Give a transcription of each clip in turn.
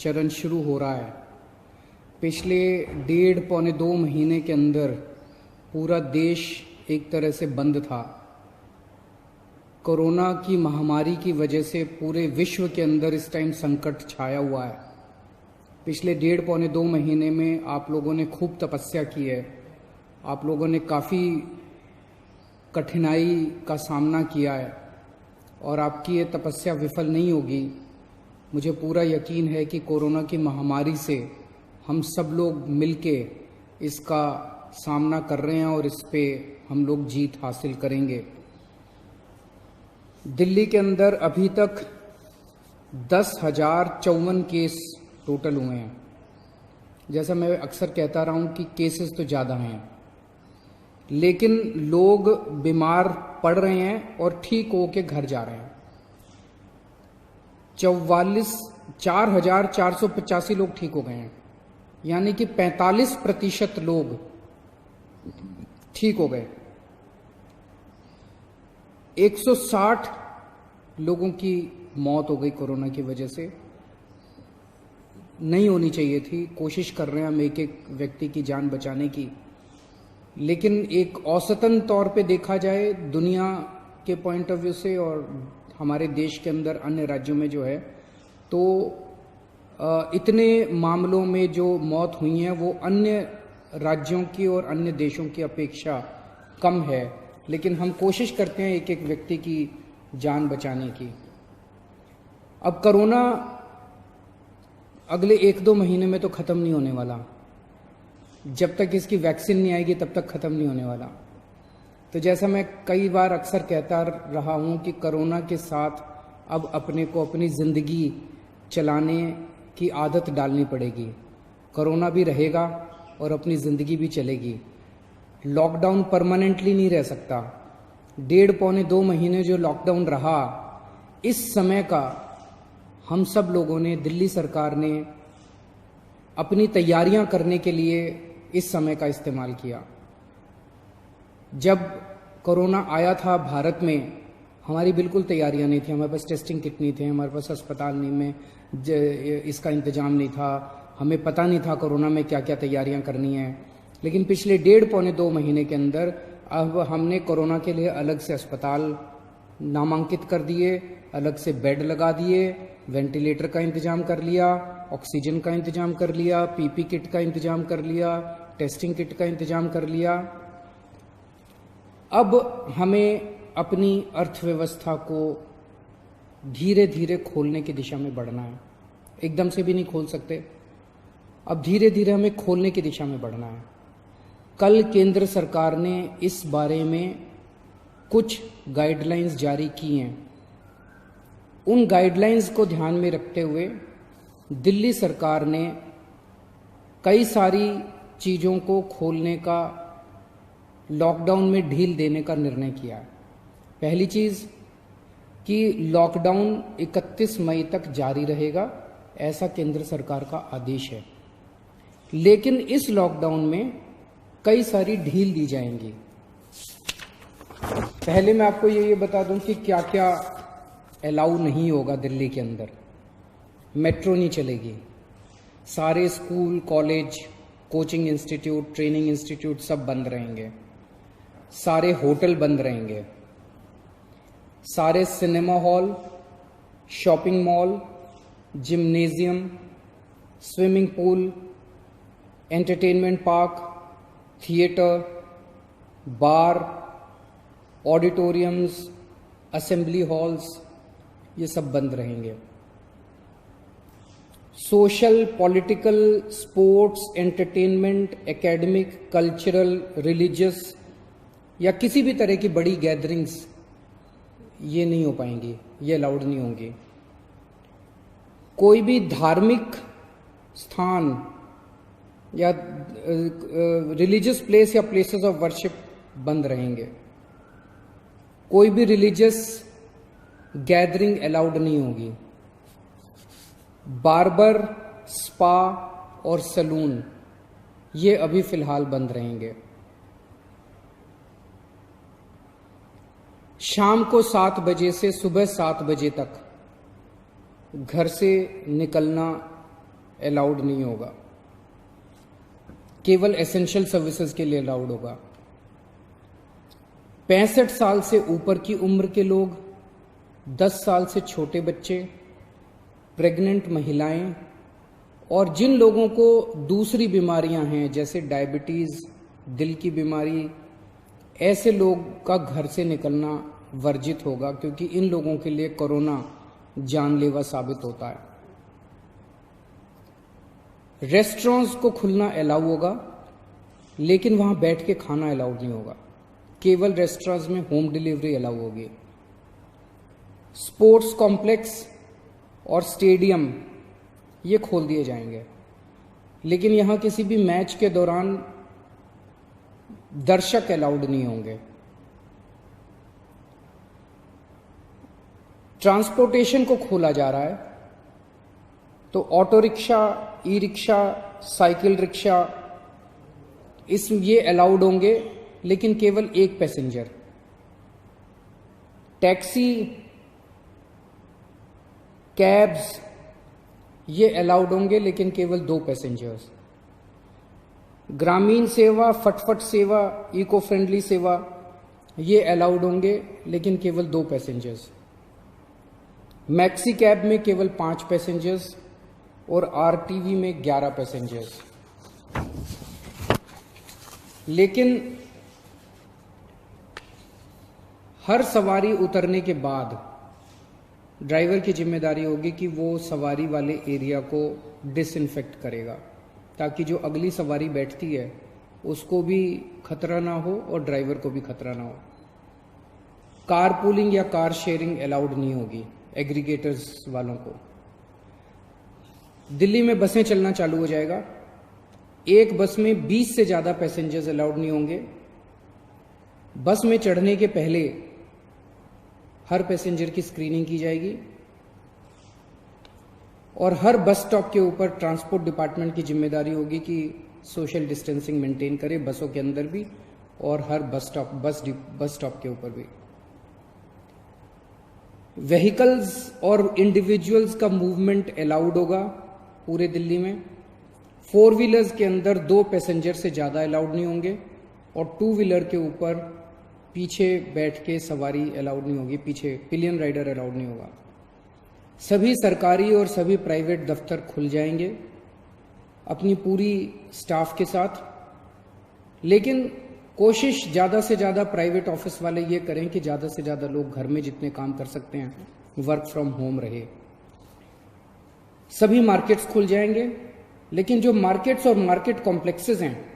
चरण शुरू हो रहा है। पिछले 1.5-2 महीने के अंदर पूरा देश एक तरह से बंद था। कोरोना की महामारी की वजह से पूरे विश्व के अंदर इस टाइम संकट छाया हुआ है। पिछले 1.5-2 महीने में आप लोगों ने खूब तपस्या की है। आप लोगों ने काफ़ी कठिनाई का सामना किया है और आपकी ये तपस्या विफल नहीं होगी। मुझे पूरा यकीन है कि कोरोना की महामारी से हम सब लोग मिलके इसका सामना कर रहे हैं और इस पे हम लोग जीत हासिल करेंगे। दिल्ली के अंदर अभी तक 10,054 केस टोटल हुए हैं। जैसा मैं अक्सर कहता रहा हूं कि केसेस तो ज़्यादा हैं, लेकिन लोग बीमार पड़ रहे हैं और ठीक होके घर जा रहे हैं। 4,485 लोग ठीक हो गए हैं, यानी कि 45% लोग ठीक हो गए। 160 लोगों की मौत हो गई कोरोना की वजह से। नहीं होनी चाहिए थी। कोशिश कर रहे हैं हम एक एक व्यक्ति की जान बचाने की, लेकिन एक औसतन तौर पे देखा जाए दुनिया के पॉइंट ऑफ व्यू से और हमारे देश के अंदर अन्य राज्यों में जो है, तो इतने मामलों में जो मौत हुई है वो अन्य राज्यों की और अन्य देशों की अपेक्षा कम है। लेकिन हम कोशिश करते हैं एक एक व्यक्ति की जान बचाने की। अब कोरोना अगले 1-2 महीने में तो ख़त्म नहीं होने वाला। जब तक इसकी वैक्सीन नहीं आएगी तब तक ख़त्म नहीं होने वाला। तो जैसा मैं कई बार अक्सर कहता रहा हूँ कि कोरोना के साथ अब अपने को अपनी ज़िंदगी चलाने की आदत डालनी पड़ेगी। कोरोना भी रहेगा और अपनी ज़िंदगी भी चलेगी। लॉकडाउन परमानेंटली नहीं रह सकता। 1.5-2 महीने जो लॉकडाउन रहा, इस समय का हम सब लोगों ने, दिल्ली सरकार ने अपनी तैयारियां करने के लिए इस समय का इस्तेमाल किया। जब कोरोना आया था भारत में, हमारी बिल्कुल तैयारियां नहीं थी। हमारे पास टेस्टिंग किट नहीं थे, हमारे पास अस्पताल नहीं में इसका इंतजाम नहीं था, हमें पता नहीं था कोरोना में क्या क्या तैयारियां करनी है। लेकिन पिछले 1.5-2 महीने के अंदर अब हमने कोरोना के लिए अलग से अस्पताल नामांकित कर दिए, अलग से बेड लगा दिए, वेंटिलेटर का इंतजाम कर लिया, ऑक्सीजन का इंतजाम कर लिया, पीपी किट का इंतजाम कर लिया, टेस्टिंग किट का इंतजाम कर लिया। अब हमें अपनी अर्थव्यवस्था को धीरे धीरे खोलने की दिशा में बढ़ना है। एकदम से भी नहीं खोल सकते। अब धीरे धीरे हमें खोलने की दिशा में बढ़ना है। कल केंद्र सरकार ने इस बारे में कुछ गाइडलाइंस जारी की हैं। उन गाइडलाइंस को ध्यान में रखते हुए दिल्ली सरकार ने कई सारी चीज़ों को खोलने का, लॉकडाउन में ढील देने का निर्णय किया है। पहली चीज़ कि लॉकडाउन 31 मई तक जारी रहेगा, ऐसा केंद्र सरकार का आदेश है। लेकिन इस लॉकडाउन में कई सारी ढील दी जाएंगी। पहले मैं आपको ये बता दूं कि क्या क्या अलाउ नहीं होगा दिल्ली के अंदर। मेट्रो नहीं चलेगी, सारे school, college, coaching institute, training institute सब बंद रहेंगे, सारे होटल बंद रहेंगे, सारे cinema hall, shopping mall, gymnasium, swimming pool, entertainment park, theatre, bar, auditoriums, assembly halls, ये सब बंद रहेंगे। Social, political, sports, entertainment, academic, cultural, religious या किसी भी तरह की बड़ी गैदरिंग्स ये नहीं हो पाएंगी, ये अलाउड नहीं होंगी। कोई भी धार्मिक स्थान या रिलीजियस प्लेस या प्लेसेस ऑफ वर्शिप बंद रहेंगे। कोई भी रिलीजियस गैदरिंग अलाउड नहीं होगी। बार्बर, स्पा और सैलून ये अभी फिलहाल बंद रहेंगे। शाम को 7 बजे से सुबह 7 बजे तक घर से निकलना अलाउड नहीं होगा, केवल एसेंशियल सर्विसेज के लिए अलाउड होगा। 65 साल से ऊपर की उम्र के लोग, 10 साल से छोटे बच्चे, प्रेग्नेंट महिलाएं और जिन लोगों को दूसरी बीमारियां हैं जैसे डायबिटीज, दिल की बीमारी, ऐसे लोग का घर से निकलना वर्जित होगा, क्योंकि इन लोगों के लिए कोरोना जानलेवा साबित होता है। रेस्टोरेंट्स को खुलना अलाउ होगा, लेकिन वहां बैठ के खाना अलाउड नहीं होगा, केवल रेस्टोरेंट्स में होम डिलीवरी अलाउ होगी। स्पोर्ट्स कॉम्प्लेक्स और स्टेडियम ये खोल दिए जाएंगे, लेकिन यहां किसी भी मैच के दौरान दर्शक अलाउड नहीं होंगे। ट्रांसपोर्टेशन को खोला जा रहा है, तो auto rickshaw, e rickshaw, cycle rickshaw ये अलाउड होंगे, लेकिन केवल एक पैसेंजर। टैक्सी, कैब्स ये अलाउड होंगे, लेकिन केवल 2 पैसेंजर्स। ग्रामीण सेवा, फटफट सेवा, इको फ्रेंडली सेवा ये अलाउड होंगे, लेकिन केवल 2 पैसेंजर्स। मैक्सी कैब में केवल 5 पैसेंजर्स और आरटीवी में 11 पैसेंजर्स। लेकिन हर सवारी उतरने के बाद ड्राइवर की जिम्मेदारी होगी कि वो सवारी वाले एरिया को डिसइंफेक्ट करेगा, ताकि जो अगली सवारी बैठती है उसको भी खतरा ना हो और ड्राइवर को भी खतरा ना हो। कार पूलिंग या कार शेयरिंग अलाउड नहीं होगी एग्रीगेटर्स वालों को। दिल्ली में बसें चलना चालू हो जाएगा, एक बस में 20 से ज्यादा पैसेंजर्स अलाउड नहीं होंगे। बस में चढ़ने के पहले हर पैसेंजर की स्क्रीनिंग की जाएगी और हर बस स्टॉप के ऊपर ट्रांसपोर्ट डिपार्टमेंट की जिम्मेदारी होगी कि सोशल डिस्टेंसिंग मेंटेन करे, बसों के अंदर भी और हर बस स्टॉप के ऊपर भी। व्हीकल्स और इंडिविजुअल्स का मूवमेंट अलाउड होगा पूरे दिल्ली में। 4 व्हीलर्स के अंदर 2 पैसेंजर से ज्यादा अलाउड नहीं होंगे और 2 व्हीलर के ऊपर पीछे बैठ के सवारी अलाउड नहीं होगी, पीछे पिलियन राइडर अलाउड नहीं होगा। सभी सरकारी और सभी प्राइवेट दफ्तर खुल जाएंगे अपनी पूरी स्टाफ के साथ, लेकिन कोशिश ज्यादा से ज्यादा प्राइवेट ऑफिस वाले ये करें कि ज्यादा से ज्यादा लोग घर में जितने काम कर सकते हैं वर्क फ्रॉम होम रहे। सभी मार्केट्स खुल जाएंगे, लेकिन जो मार्केट्स और मार्केट कॉम्प्लेक्सेस हैं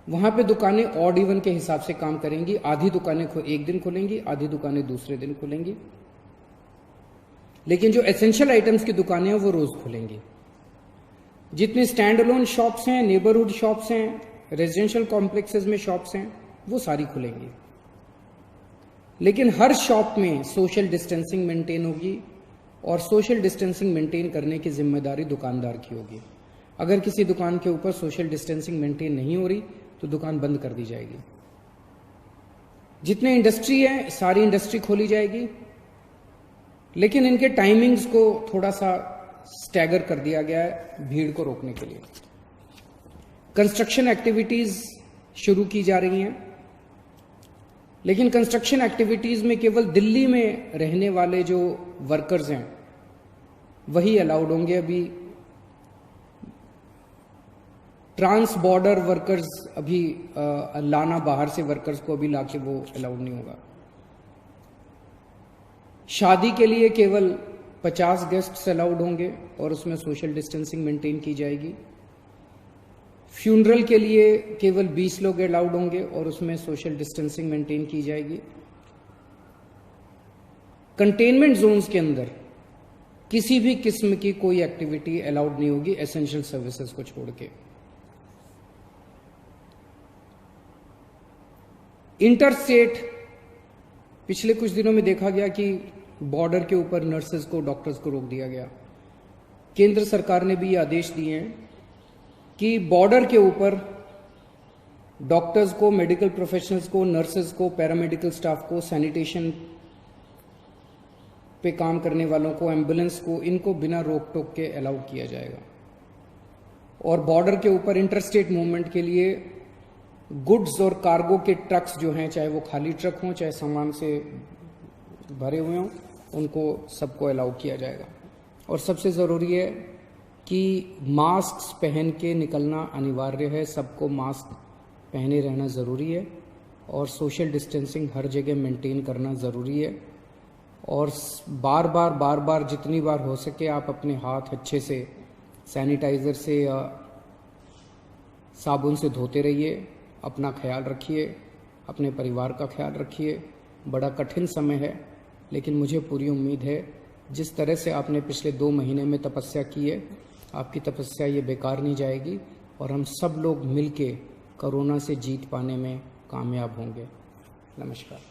वहां पे दुकानें ऑड इवन के हिसाब से काम करेंगी। आधी दुकानें एक दिन खुलेंगी, आधी दुकानें दूसरे दिन खुलेंगी, लेकिन जो एसेंशियल आइटम्स की दुकानें हैं वो रोज खुलेंगी। जितने स्टैंड अलोन शॉप्स हैं, नेबरहुड शॉप्स हैं, रेजिडेंशियल कॉम्प्लेक्सेस में शॉप्स हैं, वो सारी खुलेंगी, लेकिन हर शॉप में सोशल डिस्टेंसिंग मेंटेन होगी और सोशल डिस्टेंसिंग मेंटेन करने की जिम्मेदारी दुकानदार की होगी। अगर किसी दुकान के ऊपर सोशल डिस्टेंसिंग मेंटेन नहीं हो रही तो दुकान बंद कर दी जाएगी। जितने इंडस्ट्री है सारी इंडस्ट्री खोली जाएगी, लेकिन इनके टाइमिंग्स को थोड़ा सा स्टैगर कर दिया गया है भीड़ को रोकने के लिए। कंस्ट्रक्शन एक्टिविटीज शुरू की जा रही हैं, लेकिन कंस्ट्रक्शन एक्टिविटीज में केवल दिल्ली में रहने वाले जो वर्कर्स हैं वही अलाउड होंगे। अभी ट्रांस बॉर्डर वर्कर्स अभी लाना, बाहर से वर्कर्स को अभी लाके वो अलाउड नहीं होगा। शादी के लिए केवल 50 गेस्ट्स अलाउड होंगे और उसमें सोशल डिस्टेंसिंग मेंटेन की जाएगी। फ्यूनरल के लिए केवल 20 लोग अलाउड होंगे और उसमें सोशल डिस्टेंसिंग मेंटेन की जाएगी। कंटेनमेंट जोन्स के अंदर किसी भी किस्म की कोई एक्टिविटी अलाउड नहीं होगी एसेंशियल सर्विसेज को छोड़ के। इंटरस्टेट पिछले कुछ दिनों में देखा गया कि बॉर्डर के ऊपर नर्सेज को, डॉक्टर्स को रोक दिया गया। केंद्र सरकार ने भी ये आदेश दिए हैं कि बॉर्डर के ऊपर डॉक्टर्स को, मेडिकल प्रोफेशनल्स को, नर्सेज को, पैरामेडिकल स्टाफ को, सैनिटेशन पे काम करने वालों को, एम्बुलेंस को, इनको बिना रोक टोक के अलाउ किया जाएगा। और बॉर्डर के ऊपर इंटरस्टेट मूवमेंट के लिए गुड्स और कार्गो के ट्रक्स जो हैं, चाहे वो खाली ट्रक हों चाहे सामान से भरे हुए हों, उनको सबको अलाउ किया जाएगा। और सबसे ज़रूरी है कि मास्क पहन के निकलना अनिवार्य है, सबको मास्क पहने रहना ज़रूरी है और सोशल डिस्टेंसिंग हर जगह मेंटेन करना ज़रूरी है। और बार बार जितनी बार हो सके आप अपने हाथ अच्छे से सैनिटाइज़र से या साबुन से धोते रहिए। अपना ख्याल रखिए, अपने परिवार का ख्याल रखिए। बड़ा कठिन समय है, लेकिन मुझे पूरी उम्मीद है जिस तरह से आपने पिछले 2 महीने में तपस्या की है, आपकी तपस्या ये बेकार नहीं जाएगी और हम सब लोग मिलके कोरोना से जीत पाने में कामयाब होंगे। नमस्कार।